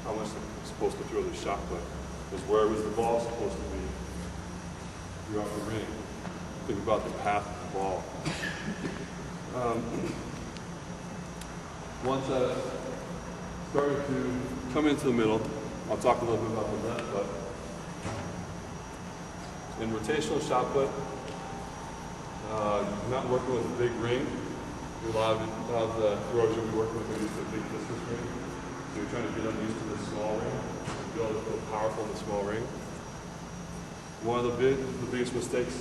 how much they're supposed to throw their shot put. Because where was the ball supposed to be? Throughout the ring. Think about the path of the ball. Once I started to come into the middle, I'll talk a little bit about the left foot. In rotational shot put, you're not working with a big ring. A lot of the throwers you'll be working with are used to a big distance ring. So you're trying to get them used to this small ring. And be able to feel powerful in the small ring. One of the biggest mistakes,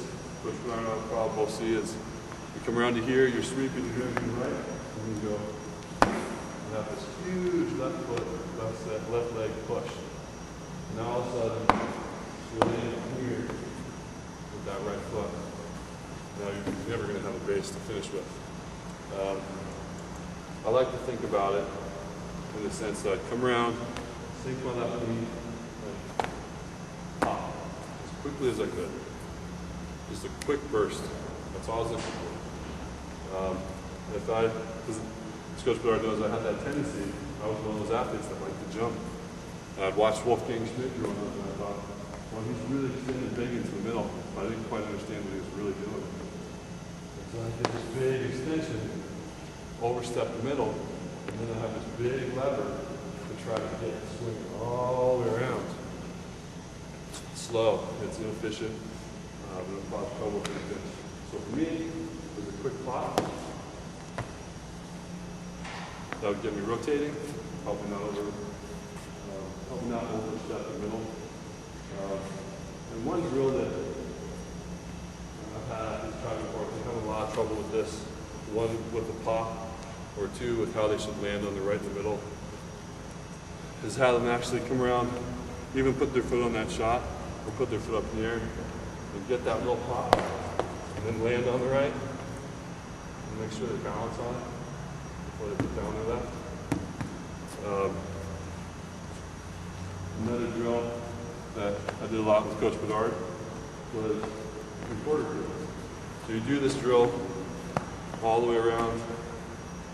which I know probably both see, is you come around to here, you're sweeping, you're going to right, and you go, you have this huge left foot, left leg push. And now all of a sudden, you're laying here with that right foot. Now you're never going to have a base to finish with. I like to think about it in the sense that I'd come around, sink my left knee, and pop as quickly as I could. Just a quick burst. That's all I was looking for. Because Coach Bedard knows I had that tendency. I was one of those athletes that liked to jump. And I'd watch Wolfgang Schmidt growing up, and I thought, well, he's really extending big into the middle. I didn't quite understand what he was really doing. So I get this big extension, overstep the middle, and then I have this big lever to try to get the swing all the way around. It's slow, it's inefficient, but it causes trouble for the finish. So for me, it was a quick pop. That would get me rotating, helping not overstep the middle. And one drill that I've had athletes try before, they have a lot of trouble with this. One with the pop, or two with how they should land on the right in the middle, is have them actually come around, even put their foot on that shot, or put their foot up in the air, and get that little pop, and then land on the right, and make sure they balance on it before they put down their left. Another drill that I did a lot with Coach Bedard was three-quarter drill. So you do this drill all the way around,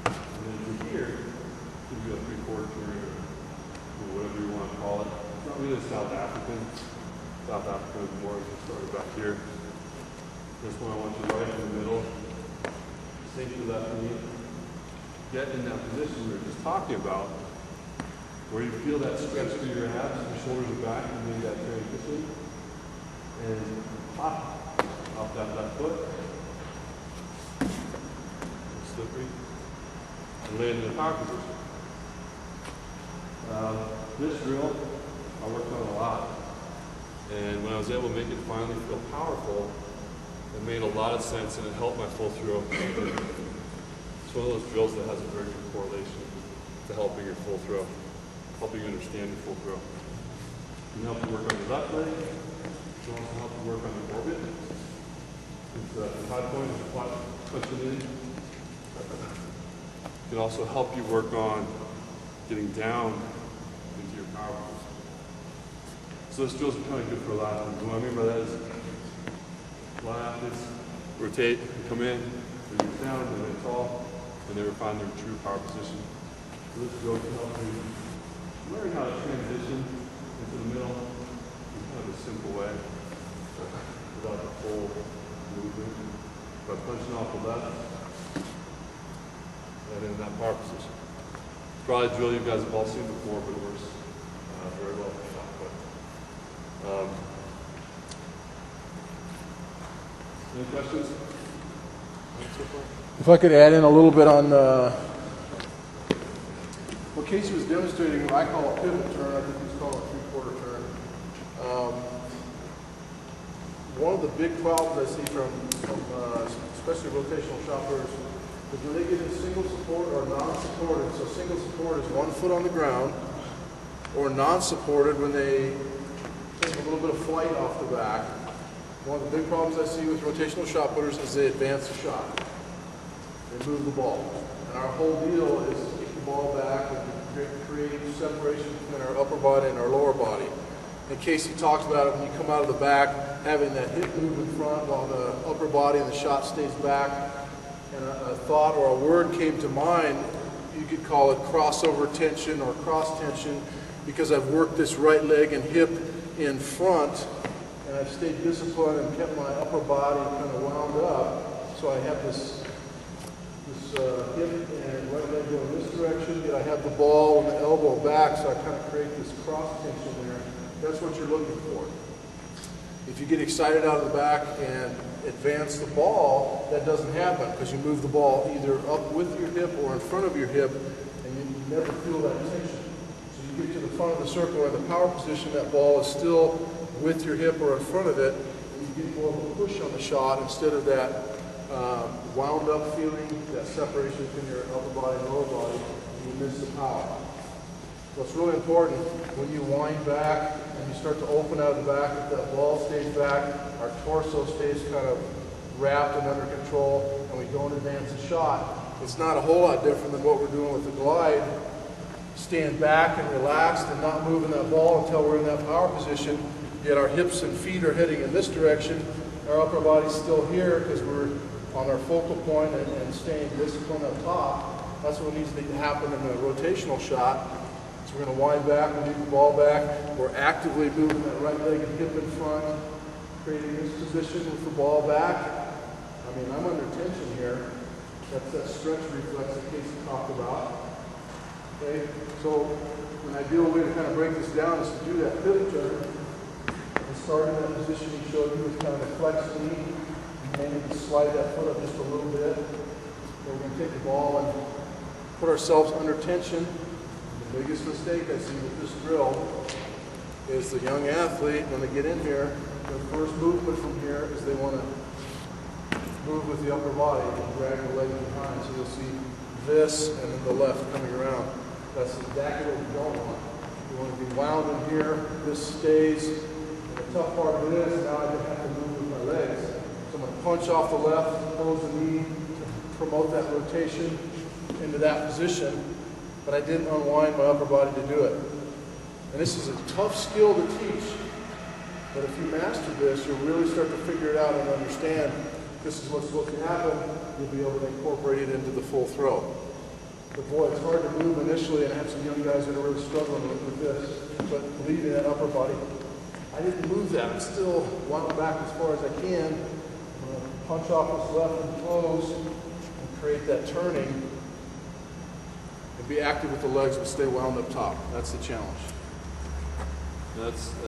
and then from here, you do a three-quarter turn, or whatever you want to call it. It's not really South African. South Africa is more started back here. This one I want you right in the middle. Sink your left knee. Get in that position we were just talking about, where you feel that stretch through your abs, your shoulders are back, and maybe that transition. And pop off that left foot. Slippery. And land in the power position. This drill, I worked on a lot. And when I was able to make it finally feel powerful, it made a lot of sense and it helped my full throw. It's one of those drills that has a very good correlation to helping your full throw, helping you understand your full throw. It can help you work on your left leg. It can also help you work on your orbit. It's the high point is punching in. It can also help you work on getting down into your power pose. So those drills are kind of good for a lot of athletes. What I mean by that is a lot of athletes rotate and come in, they get down, they get tall, and never find their true power position. So this drill can help you learn how to transition into the middle in kind of a simple way, without the full movement, by punching off the left and in that power position. It's probably a drill you guys have all seen before, but it works very well for shot put. Any questions? If I could add in a little bit on what Casey was demonstrating, what I call a pivot turn, I think he's calling a three-quarter turn. One of the big problems I see from especially rotational shot putters is when they get in single support or non-supported. So single support is one foot on the ground, or non-supported when they take a little bit of flight off the back. One of the big problems I see with rotational shot putters is they advance the shot. They move the ball. And our whole deal is to keep the ball back and create separation between our upper body and our lower body. And Casey talked about it when you come out of the back, having that hip move in front while the upper body and the shot stays back. And a thought or a word came to mind. you could call it crossover tension or cross tension, because I've worked this right leg and hip in front, and I've stayed disciplined and kept my upper body kind of wound up. So I have this hip and right leg going this direction, yet I have the ball and the elbow back, so I kind of create this cross tension there. That's what you're looking for. If you get excited out of the back and advance the ball, that doesn't happen because you move the ball either up with your hip or in front of your hip, and you never feel that tension. So you get to the front of the circle or in the power position, that ball is still with your hip or in front of it, and you get more of a push on the shot instead of that wound up feeling, that separation between your upper body and lower body, and you miss the power. So it's really important when you wind back and you start to open out of the back, if that ball stays back, our torso stays kind of wrapped and under control, and we don't advance the shot. It's not a whole lot different than what we're doing with the glide. Stand back and relaxed and not moving that ball until we're in that power position, yet our hips and feet are heading in this direction. Our upper body's still here because we're on our focal point and staying disciplined up top. That's what needs to happen in the rotational shot. So we're going to wind back, we move the ball back. We're actively moving that right leg and hip in front, creating this position with the ball back. I mean, I'm under tension here. That's that stretch reflex that Casey talked about. Okay, so an ideal way to kind of break this down is to do that pivot turn. And start in that position he showed you with kind of a flex knee. Maybe slide that foot up just a little bit. So we're going to take the ball and put ourselves under tension. The biggest mistake I see with this drill is the young athlete, when they get in here, their first movement from here is they want to move with the upper body and drag the leg behind. So you'll see this and then the left coming around. That's exactly what you don't want. You want to be wound in here. This stays. And the tough part of it is now I don't have to move with my legs. So I'm going to punch off the left, close the knee to promote that rotation into that position. But I didn't unwind my upper body to do it. And this is a tough skill to teach, but if you master this, you'll really start to figure it out and understand this is what's supposed to happen. You'll be able to incorporate it into the full throw. But boy, it's hard to move initially, and I have some young guys that are really struggling with this, but leaving that upper body. I didn't move that. I'm still wound back as far as I can. I'm going to punch off this left and close and create that turning. And be active with the legs, but stay wound up top. That's the challenge. That's